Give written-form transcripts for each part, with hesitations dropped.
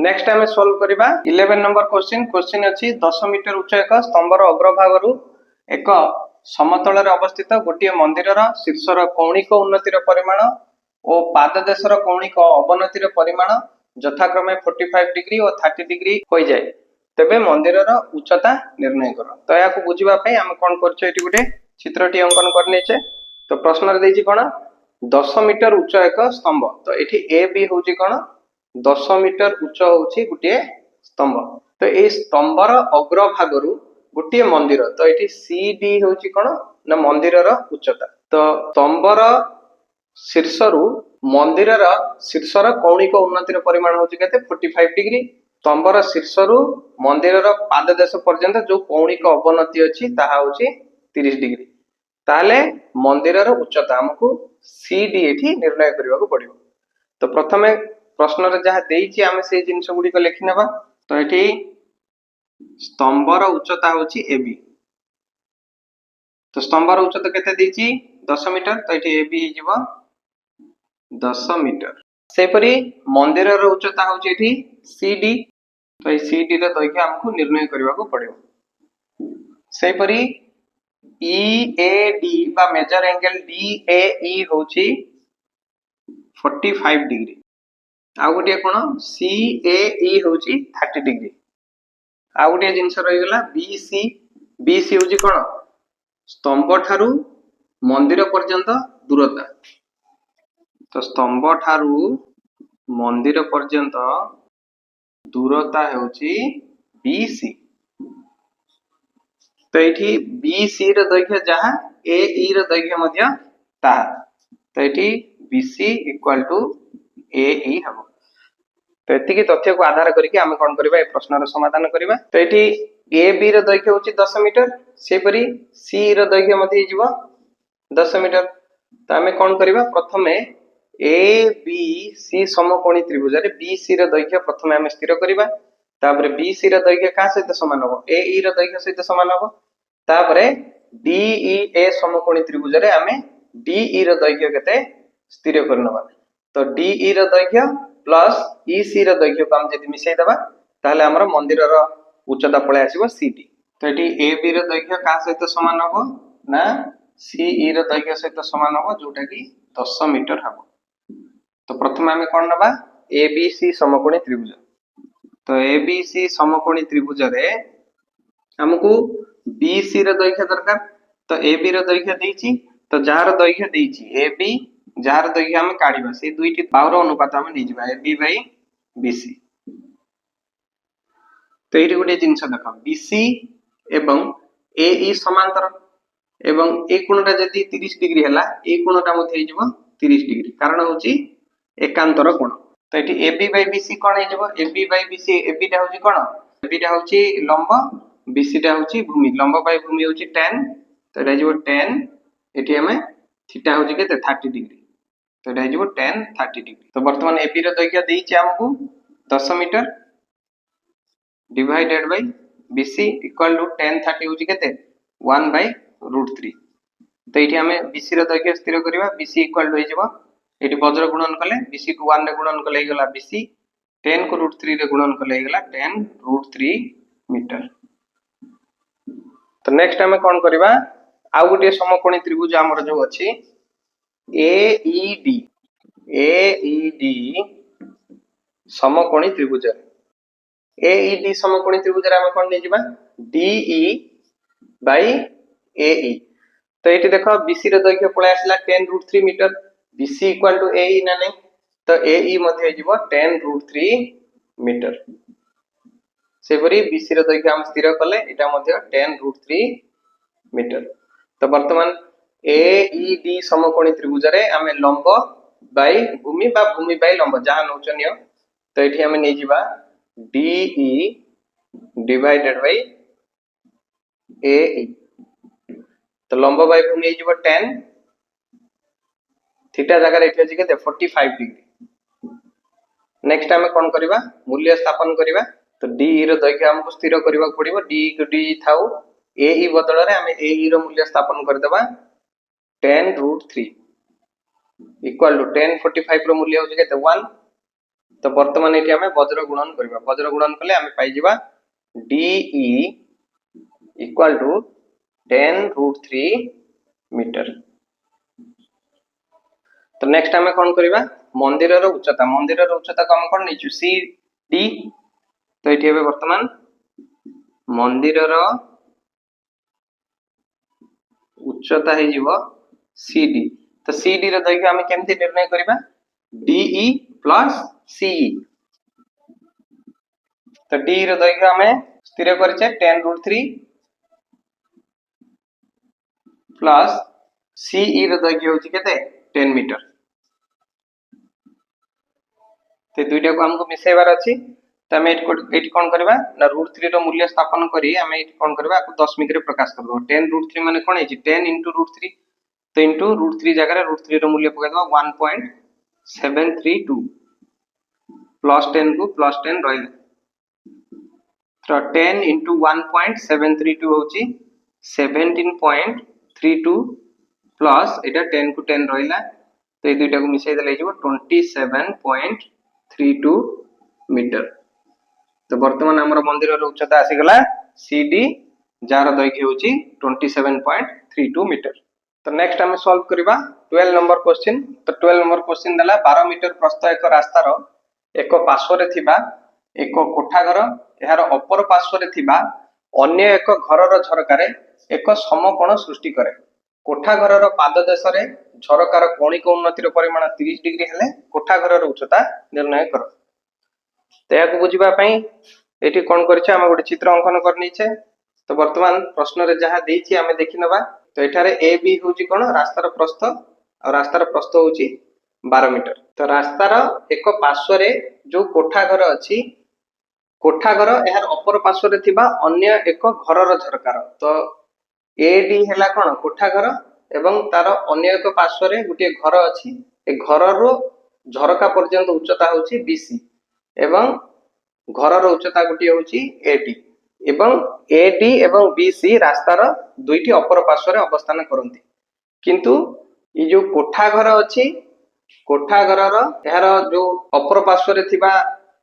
Next आम solve करबा 11 number question अछि 10 मीटर उच्च एक स्तंभर अग्रभागरु एक समतल अवस्थित गोटे मंदिरर शीर्षर कौणिक उन्नतिर परिमाण और पाददेशर कौणिक अवनतिर परिमाण यथाक्रमे 45 डिग्री और 30 डिग्री हो जाए तेबे मंदिरर उच्चता निर्णय कर। तो या बुझा आम कौन कर गोटे चित्रटी अंकन करने। तो प्रश्न देछि कोन 10 मीटर उच्च एक स्तंभ। तो ये ए बी हूँ कौन 10 मीटर उच्च होची गोटे स्तंभ। तो ये स्तंभर अग्रभागरु गोटे मंदिर। तो ये सी डी होची कौन ना मंदिरर उच्चता। तो स्तंभर शीर्षरु मंदिरर शीर्षर कौणिक उन्नतिर परिमाण होची केते 45 डिग्री। स्तंभर शीर्षरु मंदिरर पाददेश पर्यंत जो कौणिक अवनति अछि ताहा होची 30 डिग्री। ताले मंदिरर उच्चता हमकु सी डी एठी निर्णय करबा को पड़िबो। तो प्रथमे प्रश्न रे जहा देइछि आमे से जिंस गुडी को लिखि नेबा। तो एठी स्तंभर उच्चता होची ए बी। तो स्तंभर उच्चता केते देइछि 10 मीटर। तो एठी ए बी हि जिवो 10 मीटर। सेपरी मंदिरर उच्चता होची एठी सी डी। तो ए सी डी रे दैर्घ्य हमकु निर्णय करबा को पड़िबो। सेपरी ई ए डी बा मेजर एंगल डी ए ई होची 45 डिग्री। आउ गोटे कोन सी ए ई होची 30 डिग्री। आउ गोटे जिंस रहि गेला बी सी होची कोन स्तंभ ठारू मंदिर पर्यंत दूरता। तो स्तंभ ठारू मंदिर पर्यंत दूरता होची बी सी। तो एठी बी सी र दैर्घ्य जहा ए ई र दैर्घ्य मध्य ताहा। तो एठी बी सी इक्वल टू ए ई हबो। तो एतिकी तथ्य को आधार करके आमे कोन करबा ए प्रश्न रो समाधान करबा। तो एठी ए बी रो दैर्घ्य होची 10 मीटर। सेपरी सी रो दैर्घ्य मते हिजबो 10 मीटर। तो आमे कोन करबा प्रथमे ए बी सी समकोणी त्रिभुज रे बी सी रो दैर्घ्य प्रथमे आमे स्थिर करबा। तापरे बी सी रो दैर्घ्य का सहित समान हो ए ई रो दैर्घ्य सहित समान हो। तापरे डी ई ए समकोणी त्रिभुज रे आमे डी ई रो दैर्घ्य केते स्थिर करनबा। तो डी ई रो दैर्घ्य प्लस ई सी रो दैर्घ्य को हम जदि मिसै दबा ताहले हमर मंदिरर उच्चता पळे आसीबो सी डी। तो एठी ए बी रो दैर्घ्य का सहित समान हो ना सी ई रो दैर्घ्य सहित समान हो जोटा कि 10 मीटर हबो। तो प्रथम आमे कोन नबा ए बी सी समकोणी त्रिभुज। तो ए बी सी समकोणी त्रिभुज रे हमकु बी सी रो दैर्घ्य दरकार। तो ए बी रो दैर्घ्य देइछि। तो जार दैर्घ्य देइछि ए बी जार दैर्घ्य हम काढिबा से दुईटी बाहुर अनुपात हम नै जिबा A B by B C. तो एठी गोटे जिंस देखो बी सी एवं ए ई समांतर एवं ए कोणटा जदि 30 डिग्री हला ए कोणटा मते हिजबो 30 डिग्री कारण होची एकांतर कोण। तो एठी A B by B C कोन हिजबो A B by B C A B टा होची कोन ए बी टा होची लंब बी सी टा होची भूमि। लंब बाई भूमि होची tan। तो एटा हिजबो tan एठी हमें थीटा होची केते 30 डिग्री। तो एटा हिजबो tan 30 डिग्री। तो वर्तमान ए बी रो दैर्घ्य देइछि हमकु 10 meter divided by B C equal to tan 30 होची केते 1/√3। तो एठी हमें बी सी रो दैर्घ्य स्थिर करबा बी सी इक्वल टू हिजबो एठी वज्र गुणन कले बी सी को 1 रे गुणन कले गेला बी सी 10 को √3 रे गुणन कले गेला tan√3 मीटर। तो नेक्स्ट हमें कोन करबा आ गोटे समकोणी त्रिभुज हमर जो अछि ए ई डी समकोणी त्रिभुज। ए ई डी समकोणी त्रिभुज रे हम कोन नै जिबा डी ई बाई ए ई। तो एठी देखो बीसी रे दैर्घ्य पळे आसला 10√3 meter B C equal to ए ई ना नै। तो ए ई मध्ये जिवो 10√3 मीटर। सेपरी बी सी रे दैर्घ्य हम स्थिर कले एटा मध्ये 10√3 मीटर। तो वर्तमान ए ई डी समकोणी त्रिभुज रे हमें लंब बाई भूमि बा भूमि बाई लंब जहा नोचनियो। तो एठी हमें नै जिबा डी ई डिवाइडेड बाई ए ई। तो लंब बाई भूमि जिवो 10 थीटा जगह रे एठी अछि केते 45 डिग्री। नेक्स्ट हमें कोन करबा मूल्य स्थापन करबा। तो डी ई रो दैर्घ्य हमको स्थिर करबा पड़िबो डी को डी थाउ ए ई बदल रे हमें ए ई रो मूल्य स्थापन कर देबा 10√3 इक्वल टू 10 45 रो मूल्य होजे केते 1 तो वर्तमान ये आम वज्र गुणन करवा वज्र गुणन कले आम पाइबा DE इक्वल टू 10√3 मीटर। तो नेक्स्ट आम कौन करवा मंदिर उच्चता को आम कौन नहीं सी डी। तो ये वर्तमान मंदिर उच्चता हो सी डी। तो सी डी दैर्घ्य आम केमती निर्णय करवा DE प्लस CE। तो डी दैर्घ्य आम स्थिर कर 10√3 प्लस CE दैर्घ्य हूँ के 10 मीटर। तो दुईटा को हमको मिसेबार अच्छी। तो आम ये कौन करवा ना √3 रो मूल्य स्थापन करी आम ये कौन करवा दशमिक रे प्रकाश कर दो 10√3 माने कौन है 10 इंटू √3। तो इंटू √3 जगह √3 रो मूल्य पकाई दो 1.732 प्लस 10 को प्लस 10 रही। तो 10 इंटू 1.732 होची 17.32 प्लस एटा 10 को 10 रहिला। तो ये दुईटा को मिसाई देले हिजो 27.32 मीटर। तो वर्तमान आमर मंदिर उच्चता आसीगला CD जार दैर्घ्य होची 27.32 मीटर। तो नेक्स्ट आम सॉल्व करबा 12 नंबर क्वेश्चन। तो 12 नंबर क्वेश्चन देला 12 मीटर प्रस्थ एक रास्तार एक पार्श्व रे थिबा एक कोठाघर यार अपर पार्श्व रे थिबा अन्य एक घरर झरकार एक समकोण सृष्टि करे। कोठाघरर पाददेश रे झरकार कौणिक उन्नतिर परिमाण 30 डिग्री हेले कोठाघरर उच्चता निर्णय कर। तो या बुझा ये कौन कर गोटे चित्र अंकन करनीचे। तो वर्तमान प्रश्न रे जहाँ देइछि आमे देखि नबा। तो एठारे ए बी होची कोन रास्तार प्रस्थ और रास्तार प्रस्थ होची 12 मीटर। तो रास्तार एक पार्श्व रे जो कोठाघर अछि कोठाघर यार अपर पार्श्व रे थिबा अन्य एक घरर झरकार। तो ए डी हैला कोन कोठाघर एवं तार अन्य एक पार्श्व रे गुटे घर अछि ए घररो झरका पर्यंत उच्चता होची BC एवं घरर उच्चता गोटे होची AD एवं AD एवं BC रास्तार दुईटी अपर पार्श्व रे अवस्थान करंती। किंतु ये जो कोठाघर अछि कोठाघरर यार जो अपर पार्श्व रे थिबा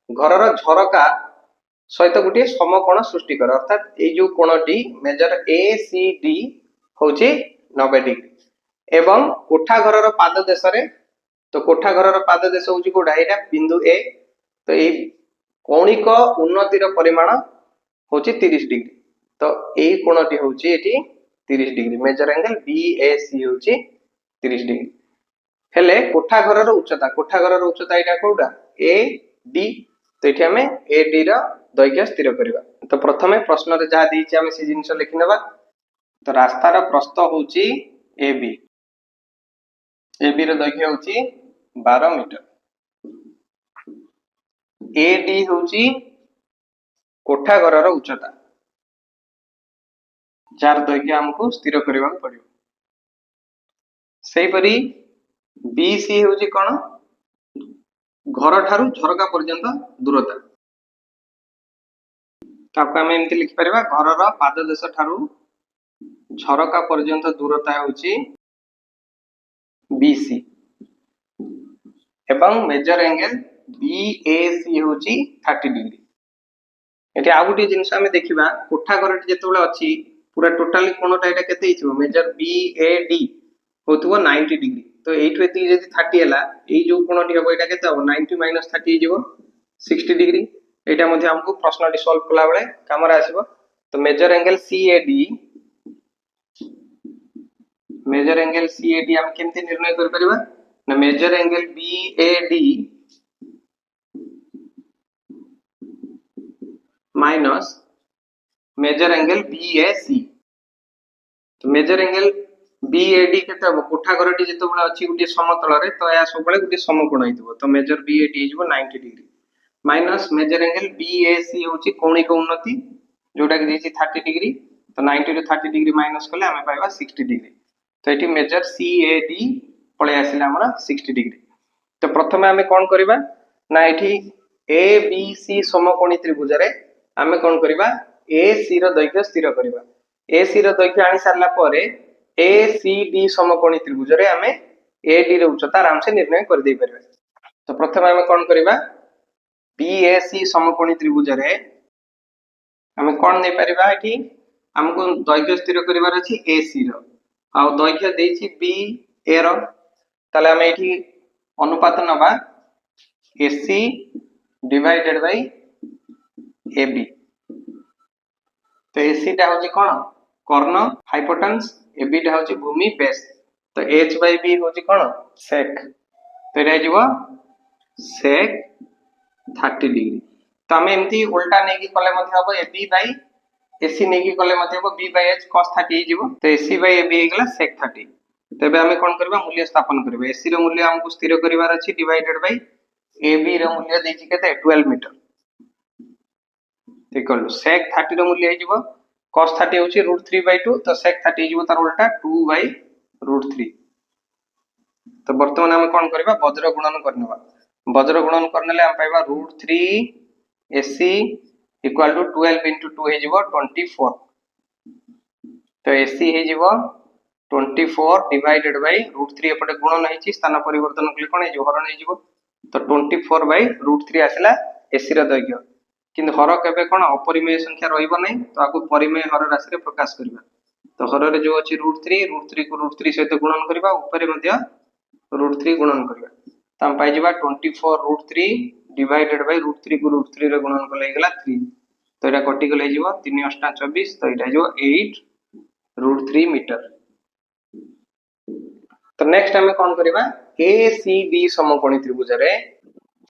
घरर झरका सहित गोटे समकोण सृष्टि कर। अर्थात ये जो कोणटी मेजर ACD होची 90 डिग्री एवं कोठाघरर पाददेश रे। तो कोठाघरर पाददेश होची कोडा एटा बिंदु A। तो ये कौणिक उन्नतिर परिमाण होची 30 डिग्री। तो यही कोणटी होची एटी 30 डिग्री मेजर एंगल BAC होची 30 डिग्री हेले कोठाघरर उच्चता एटा कोडा AD। तो ये आम AD रो दैर्घ्य स्थिर करबा। तो प्रथमे प्रश्न रे जहाँ देइछि आम से जिनिस लिखि नेबा। तो रास्तार प्रस्थ होची AB रो दैर्घ्य होची 12 मीटर। AD होची कोठाघरर उच्चता जार दैर्घ्य हमको स्थिर करबा पड़िबो। सेही परी BC होची कोन घर ठारू झरका पर्यंत दूरता। ताको आम एमती लिखि परिबा घरर पाददेश ठारू झरका पर्यंत दूरता होची BC एवं मेजर एंगल BAC होची 30 डिग्री। एठी आ गुटी जिंस आमे देखिबा कोठाघर जेतेबेले अछि पूरा टोटली कोणटा एटा केते हिथिबो मेजर BAD होतबो 90 डिग्री। तो एठु एति जदी 30 हला एई जो कोणटी हबो एटा केते हबो 90 - 30 हिजिबो 60 डिग्री। एटा मध्ये हमको प्रश्नटी सॉल्व कला बेले काम रे आसीबो। तो मेजर एंगल CAD हम केमते निर्णय कर परिबा ना measure angle BAD minus measure angle BAC। तो मेजर एंगल BAD केते हबो कोठाघरटी जेतेबेले अछि गुटी समतल रे तो या सबले गुटी समकोण हितबो। तो मेजर BAD हिजबो 90 degree minus measure angle BAC होची कौणिक उन्नति जोटा कि देछि 30 डिग्री। तो 90 रो 30 डिग्री माइनस करले हमें पाइबा 60 डिग्री। तो एठी मेजर CAD पळे आसिला हमरा 60 डिग्री। तो प्रथमे हमें कोन करबा ना एठी ABC समकोणी त्रिभुज रे हमें कोन करबा AC रो दैर्घ्य स्थिर करबा। AC रो दैर्घ्य आनि सारला परे ACD समकोणी त्रिभुज रे हमें AD रो उच्चता आराम से निर्णय कर दे परबा। तो प्रथमे हमें कोन करबा बीएसी समकोणी त्रिभुज रे आम कौन नहीं पारिबा एठी हमको दैर्घ्य स्थिर करिवार अछि एसी रो आ दैर्घ्य देछि बी ए रो ताले हम एठी अनुपात नबा एसी डिवाइडेड बाय एबी। तो एसी टा होछि कोन कर्ण हाइपोटेन्स, एबी टा होछि भूमि बेस। तो एच बाय बी होछि कोन सेक। तो एटा जीवो सेक 30 डिग्री। तो हम एमती उल्टा नहीं कि कले मध्ये हबो एबी बाय एसी नहीं कि कले मध्ये हबो बी बाय एच cos 30 ही जीवो। तो एसी बाय एबी हे गेला सेक 30। तबे हमें कोन करबा मूल्य स्थापन करबा एसी रो मूल्य हमको स्थिर करिवार अछि डिवाइडेड बाय एबी रो मूल्य देछि केते 12 मीटर इक्वल टू sec 30 रो मूल्य हे जीवो cos 30 होछि √3/2। तो sec 30 हे जीवो तार उल्टा 2/√3। तो वर्तमान हम कोन करबा वज्र गुणन करनबा। वज्र गुणन करनेले हम पाइबा √3 एसी इक्वल टू 12 into 2 हे जीवो 24। तो एसी हे जीवो 24 डिवाइडेड बाय √3 एपटे गुणन हेछि स्थान परिवर्तन कले कोन हे जीवो हरण हे जीवो। तो 24/√3 आसिला एसी रो दैर्घ्य। किंतु हर केबे कोन अपरिमेय संख्या रहइबो नै तो आकु परिमेय हर राशि रे प्रकाश करबा। तो हर रे जो अछि √3 को √3 सहित गुणन करबा ऊपर मध्य √3 गुणन करबा। तो हम पाइ जिबा 24√3 डिवाइडेड बाय √3 को √3 रे गुणन कले गेला 3। तो एटा कटि गले जीवो 3 8 24। तो एटा जीवो 8√3 मीटर। तो नेक्स्ट हमें कोन करबा एसीबी समकोणी त्रिभुज रे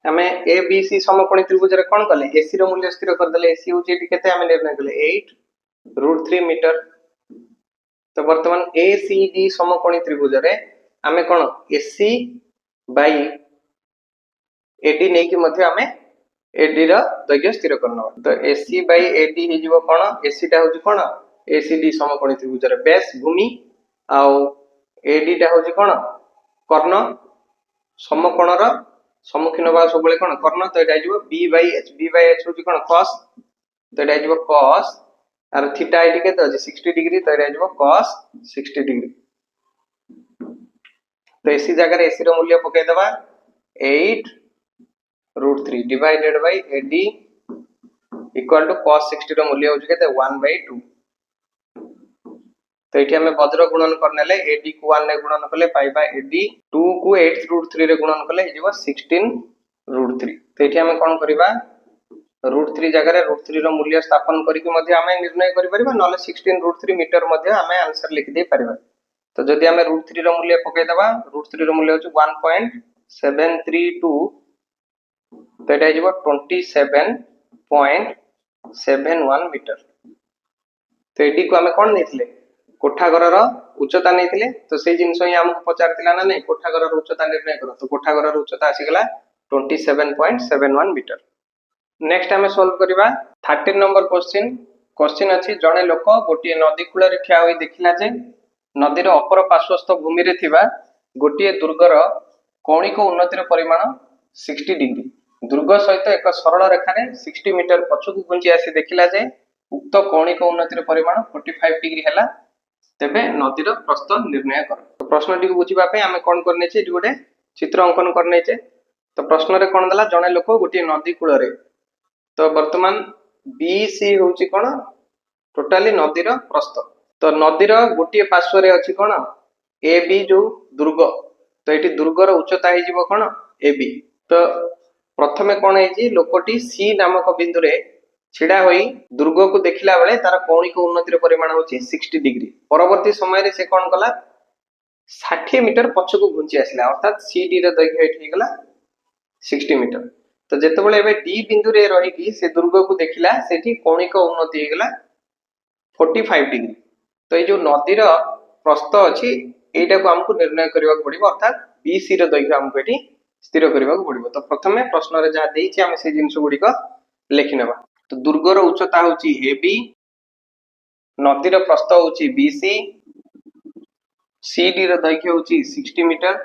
हमें एबीसी समकोणी त्रिभुज रे कोन कले एसी रो मूल्य स्थिर कर देले। एसी होची एटी केते हमें निर्णय कले 8√3 मीटर। तो वर्तमान एसीडी समकोणी त्रिभुज रे हमें कोन एसी बाय एडी नै कि मध्ये हमें एडी रो दैर्घ्य स्थिर करनबा। तो एसी बाय एडी हे जीवो कोन एसी टा होची कोन एसीडी समकोणी त्रिभुज रे बेस भूमि आ एडी टा होची कोन कर्ण समकोण रो सम्मुखीन बा सब बेले कोन कर्ण। तो एटा जीवो बी बाय एच होची कोन cos। तो एटा जीवो cos आर थीटा एटी केते अछि 60 डिग्री। तो एटा जीवो cos 60 डिग्री। तो एसी जगह रे एसी रो मूल्य पके दबा 8√3 divided by AD equal to cos 60 रो मूल्य होची केते 1/2। तो एठी हमें वज्र गुणन करनेले एडी को 1 ने गुणन कले पाइबा एडी 2 को 8√3 रे गुणन कले हे जीवो 16√3। तो एठी हमें कोन करबा √3 जगह रे √3 रो मूल्य स्थापन करिक मध्ये हमें निर्णय करि परिबा नले 16√3 मीटर मध्ये हमें आंसर लिख दे परिबा। तो जदि हमें √3 रो मूल्य पके दबा √3 रो मूल्य होची 1.732। तो एटा जीवो 27.71 मीटर। तो एडी को हमें कोन नेथिले कोठा घर रो उच्चता नेथिले। तो से जिंस ही हमको पचारतिला ना नै कोठा घर रो उच्चता निर्णय करो। तो कोठा घर रो उच्चता आसी गेला 27.71 मीटर। नेक्स्ट हमें सॉल्व करबा 13 नंबर क्वेश्चन। क्वेश्चन अछि जणे लोक गोटिए नदी कूल रे ठिया होई देखिला जे नदीर अपर पार्श्वस्थ भूमि रे थिबा गोटिए दुर्गर कौणिक उन्नतिर परिमाण 60 डिग्री। दुर्ग सहित एक सरल रेखा रे 60 मीटर पछकु घुंची आसी देखिला जे उक्त कौणिक उन्नतिर परिमाण 45 डिग्री हैला। तेबे नदीर प्रस्थ निर्णय कर। तो प्रश्न टी बुझिबा पे हमें कोन करने छे गोटे चित्र अंकन करने छे। तो प्रश्न रे कोन दला जणे लोक गोटिए नदी कूल रे। तो वर्तमान बीसी होची कोन टोटली नदीर प्रस्थ। तो नदीर गोटिए पार्श्व रे अछि कोन एबी जो दुर्ग। तो एटी दुर्गर उच्चता हे जीवो कोन एबी। तो प्रथमे कोन हे जी लोकटी सी नामक बिंदु रे छिड़ा होई दुर्ग को देखिला बेले तार कौणिक उन्नतिर परिमाण होची 60 डिग्री। परवर्ती समय रे से कोन कला 60 मीटर पछकु घुंची आसिला अर्थात सीडी रे दैर्घ्य एठी गेला 60 मीटर। तो जेतेबेले एबे डी बिंदु रे रही कि से दुर्ग को देखिला सेठी कौणिक उन्नति हे गेला 45 डिग्री। तो ये जो नदीर प्रस्थ अछि एटा को हमको निर्णय करबा पड़िबो अर्थात बीसी रे दैर्घ्य हमको एठी स्थिर करबा पड़िबो। तो प्रथमे प्रश्न रे जा देइछि हम से जिंस गुडी को लिखि नेबा। तो दुर्गर उच्चता होची एबी, नदीर प्रस्थ होची बीसी, सीडी रो दैर्घ्य होची 60 मीटर,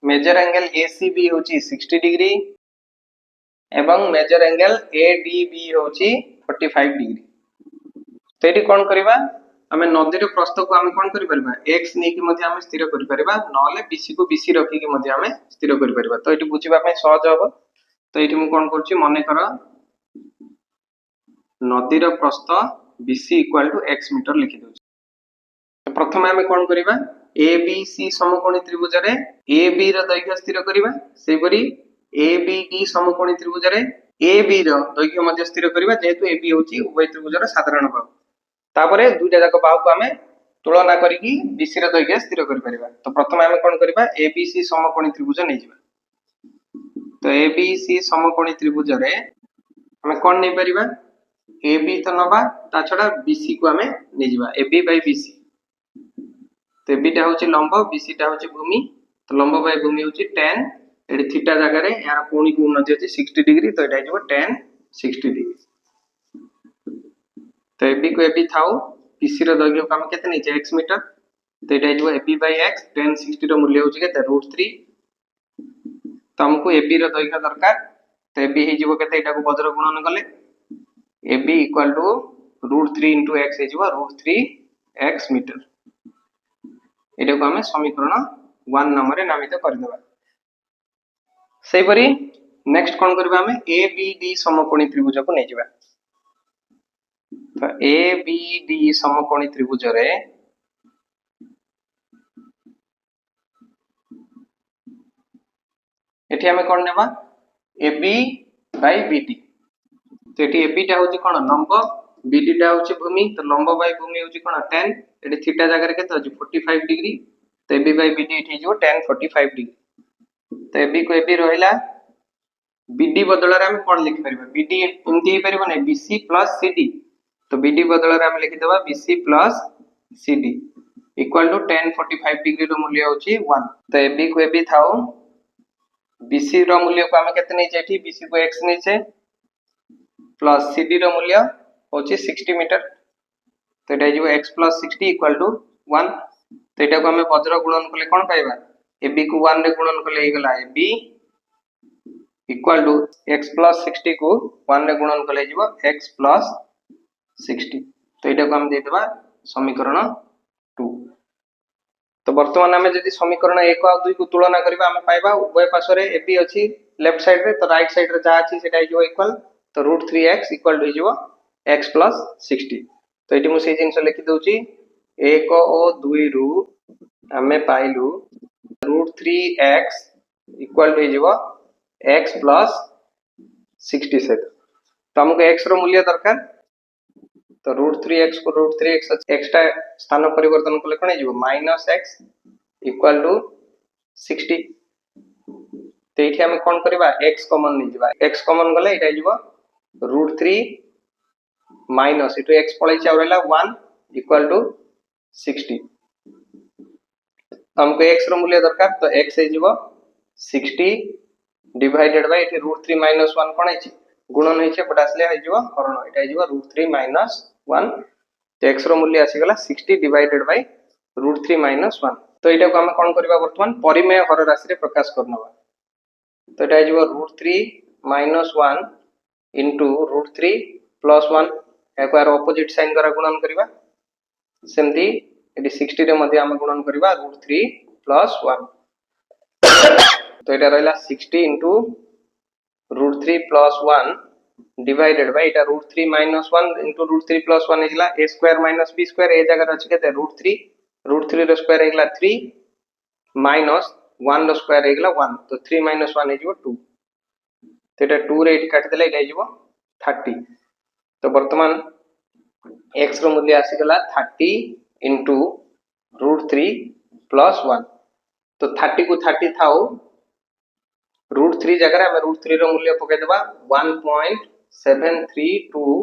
मेजर एंगल एसीबी होची 60 डिग्री एवं मेजर एंगल एडीबी होची 45 डिग्री। तो एटी कोन करबा हमें नदीर प्रस्थ को हमें कोन करि परबा x नै कि मध्ये हमें स्थिर करि परबा नले बीसी को बीसी रखि कि मध्ये हमें स्थिर करि परबा। तो एटी बुझिबा पय सहज हबो। तो ये कौन कर मन कर नदीर प्रस्थ BC equal to x metre लिखि दउछ। तो प्रथम आम कौन करवा ABC समकोणी त्रिभुज रे AB रो दैर्घ्य स्थिर करवा सेपरी ABD समकोणी त्रिभुज रे AB रो दैर्घ्य मध्य स्थिर करवा जेहेतु AB होची उभय त्रिभुज रो साधारण बाहु। तापरे दुईटा जाक बाहु को आमे तुलना करिकी BC रो दैर्घ्य स्थिर करि परिबा। तो प्रथम आमे कोन करबा ABC समकोणी त्रिभुज नै जिबा। तो ABC समकोणी त्रिभुज रे आमे कोन नै परिबा AB तो नबा ता छडा BC को आमे नै जिबा AB बाय BC। तो AB टा होची लंब BC टा होची भूमि। तो लंब बाय भूमि होची tan एडी थीटा जगह रे यार कोणी को उन्नति होची 60 डिग्री। तो एटा जिवो tan 60 डिग्री। तो AB को AB थाओ BC रो दैर्घ्य को हम केते नै x मीटर। तो एटा जिवो AB बाय x tan 60 रो मूल्य होची केते √3। तो हमको AB रो दैर्घ्य दरकार। तो AB हे जिवो केते एटा को वज्र गुणन कले AB इक्वल टू √3 * x हे जिवो √3x मीटर। एटा को हम समीकरण 1 नाम रे नामित कर देबा। सेहि परी नेक्स्ट कोन करबा हम ABD समकोणी त्रिभुज को नै जिबा। तो ABD समकोणी त्रिभुज रे एठी हमें कोन नेबा AB बाय BD। तो एठी AB टा होची कोन लंब BD टा होची भूमि। तो लंब बाय भूमि होची कोन tan एठी थीटा जगह रे केते होची 45 डिग्री। तो AB बाय BD एठी जो tan 45 डिग्री। तो AB को AB रहिला BD बदल रे हम कोन लिख परिबा BD एमती हे परिबो नै BC + CD। तो BD बदल रे हम लिखि देबा BC + CD equal to tan 45 degree रो मूल्य होची 1। तो AB को AB थाओ BC रो मूल्य को हम केते नै जेठी BC को x नै छे प्लस CD रो मूल्य होची 60 मीटर। तो एटा जिवो x + 60 इक्वल टू 1। तो एटा को हम वज्र गुणन कले कोन पाइबा AB को 1 रे गुणन कले हे गेला AB इक्वल टू x + 60 को 1 रे गुणन कले जिवो x + 60। तो एटा को हम दे देबा समीकरण 2। तो वर्तमान हमें जदि समीकरण 1 और 2 को तुलना करबा हम पाइबा उभय पार्श्व रे AB अछि लेफ्ट साइड रे। तो राइट साइड रे जा अछि सेटा हिजो इक्वल। तो √3x इक्वल टू हिजो x + 60। तो एटी मु से जिंस लिखि दउची 1 और 2 रु हमें पाइलु √3x इक्वल टू हिजो x + 60 से। तो हमको x रो मूल्य दरकार। तो √3x को √3x एक्स्ट्रा स्थान परिवर्तन कले कोन हिजो -x इक्वल टू 60। तो एठी हम कोन करबा x कॉमन नै जिबा x कॉमन गले एटा जिवो √3 माइनस इटु x पळै छ रहला 1 इक्वल टू 60। हमको x रो मूल्य दरकार। तो x हे जिवो 60 डिवाइडेड बाय एठी √3 - 1 कोन है गुणन है बट आसले है जिवो हरण एटा है जिवो √3 - 1। तो x रो मूल्य आसी गला 60 डिवाइडेड बाय √3 - 1। तो एटा को हम कोन करबा वर्तमान परिमेय हर राशि रे प्रकाश करनबा। तो एटा है जिवो √3 - 1 इनटू √3 + 1 एकवार ऑपोजिट साइन द्वारा गुणन करबा। सेमती एटी 60 रे मध्ये हम गुणन करबा √3 + 1। तो एटा रहला 60 into √3 + 1 divided by Etah √3 - 1 into √3 + 1 हेला a स्क्वायर - b स्क्वायर ए जगह अछि केते √3 रो स्क्वायर हेला 3 माइनस 1 रो स्क्वायर हेला 1। तो 3 - 1 हे जिवो 2। तो एटा 2 रे एटी काटि देले एटा हे जिवो 30। तो वर्तमान x रो मूल्य आसी गला 30 इनटू √3 + 1। तो 30 को 30 थाओ √3 जगह रे हम √3 रो मूल्य पके देबा 1.732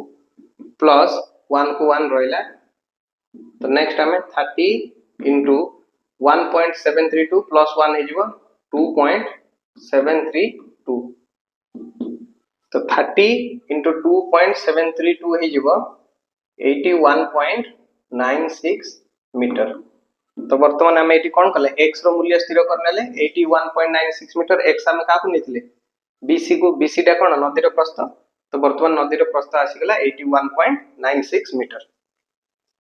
प्लस 1 को 1 रहला। तो नेक्स्ट हमें 30 इनटू 1.732 प्लस 1 हे जिवो 2.732। तो 30 इनटू 2.732 हे जिवो 81.96 मीटर। तो वर्तमान हम एटी कोन कले x रो मूल्य स्थिर करनेले 81.96 मीटर। x हम काकू नेथिले BC को BC टा कोन नदीर प्रस्थ। तो वर्तमान नदीर प्रस्थ आसी गला 81.96 मीटर।